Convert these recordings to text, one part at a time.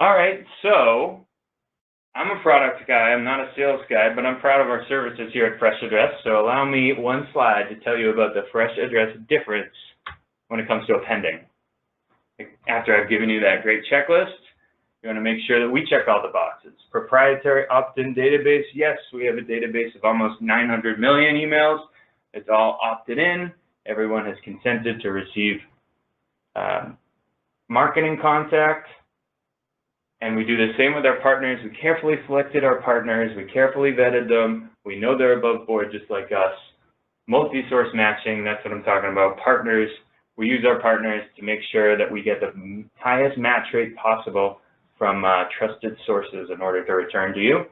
All right, so I'm a product guy, I'm not a sales guy, but I'm proud of our services here at FreshAddress. So allow me one slide to tell you about the FreshAddress difference when it comes to appending. After I've given you that great checklist, you want to make sure that we check all the boxes. Proprietary opt-in database, yes, we have a database of almost 900 million emails. It's all opted in. Everyone has consented to receive marketing contact. And we do the same with our partners. We carefully selected our partners. We carefully vetted them. We know they're above board just like us. Multi-source matching, that's what I'm talking about. Partners, we use our partners to make sure that we get the highest match rate possible from trusted sources in order to return to you.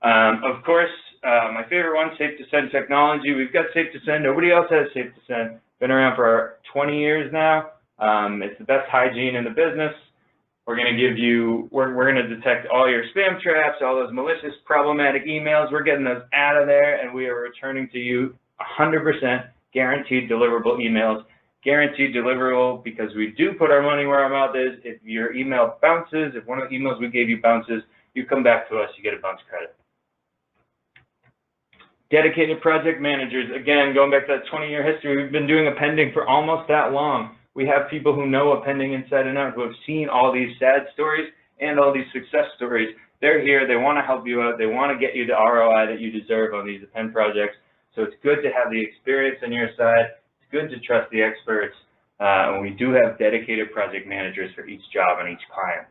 Of course, my favorite one, Safe to Send technology. We've got Safe to Send. Nobody else has Safe to Send. Been around for 20 years now. It's the best hygiene in the business. We're going to give you, we're going to detect all your spam traps, all those malicious, problematic emails. We're getting those out of there, and we are returning to you 100% guaranteed deliverable emails. Guaranteed deliverable because we do put our money where our mouth is. If your email bounces, if one of the emails we gave you bounces, you come back to us, you get a bounce credit. Dedicated project managers, again, going back to that 20-year history, we've been doing appending for almost that long. We have people who know appending inside and out, who have seen all these sad stories and all these success stories. They're here, they want to help you out, they want to get you the ROI that you deserve on these append projects. So it's good to have the experience on your side. It's good to trust the experts. And we do have dedicated project managers for each job and each client.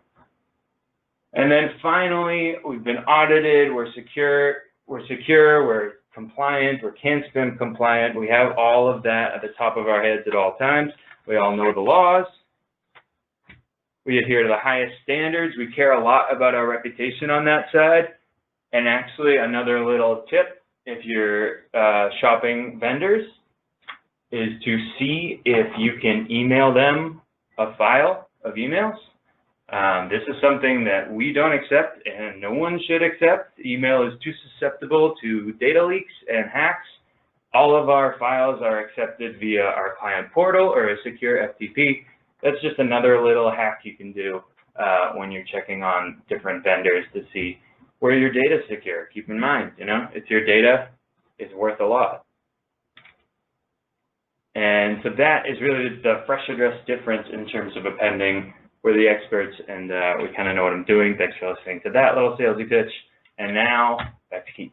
And then finally, we've been audited, we're secure, we're compliant, we're CAN-SPAM compliant. We have all of that at the top of our heads at all times. We all know the laws. We adhere to the highest standards. We care a lot about our reputation on that side. And actually, another little tip, if you're shopping vendors, is to see if you can email them a file of emails. This is something that we don't accept and no one should accept. Email is too susceptible to data leaks and hacks. All of our files are accepted via our client portal or a secure FTP. That's just another little hack you can do when you're checking on different vendors to see where your data is secure. Keep in mind, you know, it's your data, it's worth a lot. And so that is really the FreshAddress difference in terms of appending. We're the experts, and we kind of know what I'm doing. Thanks for listening to that little salesy pitch. And now, back to Keith.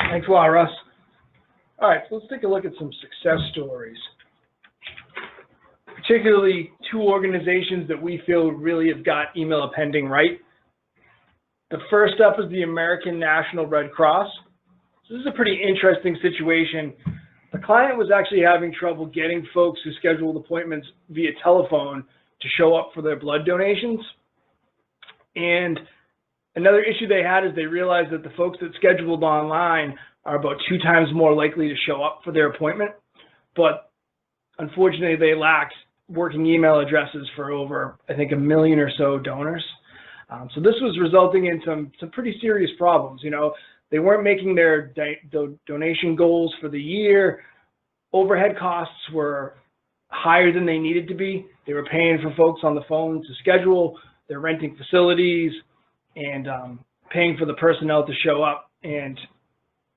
Thanks a lot, Russ. All right, so let's take a look at some success stories. Particularly two organizations that we feel really have got email appending right. The first up is the American National Red Cross. So this is a pretty interesting situation. The client was actually having trouble getting folks who scheduled appointments via telephone to show up for their blood donations. And another issue they had is they realized that the folks that scheduled online are about 2 times more likely to show up for their appointment. But unfortunately, they lacked working email addresses for over, I think, 1 million or so donors. So this was resulting in some pretty serious problems. You know, they weren't making their donation goals for the year. Overhead costs were higher than they needed to be. They were paying for folks on the phone to schedule. They're renting facilities and paying for the personnel to show up, and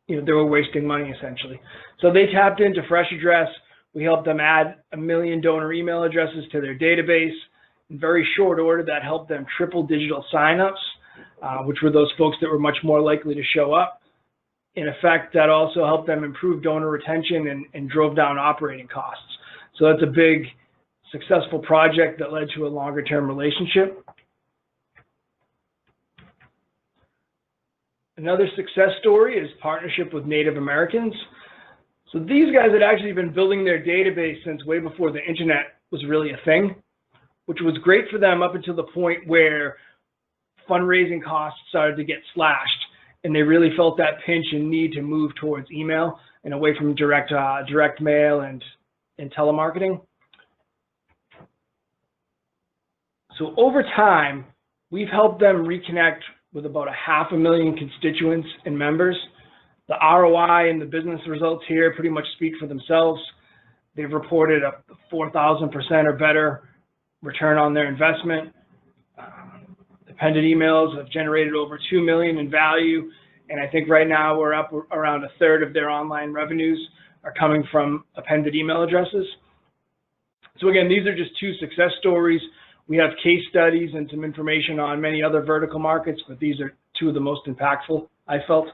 you know, they were wasting money essentially. So they tapped into FreshAddress. We helped them add 1 million donor email addresses to their database. In very short order, that helped them triple digital signups, which were those folks that were much more likely to show up. In effect, that also helped them improve donor retention and drove down operating costs. So that's a big, successful project that led to a longer-term relationship. Another success story is partnership with Native Americans. So these guys had actually been building their database since way before the internet was really a thing, which was great for them up until the point where fundraising costs started to get slashed, and they really felt that pinch and need to move towards email and away from direct mail and telemarketing. So over time, we've helped them reconnect with about 500,000 constituents and members. The ROI and the business results here pretty much speak for themselves. They've reported a 4,000% or better return on their investment. Appended emails have generated over $2 million in value, and I think right now we're up around a third of their online revenues are coming from appended email addresses. So again, these are just two success stories. We have case studies and some information on many other vertical markets, but these are two of the most impactful, I felt.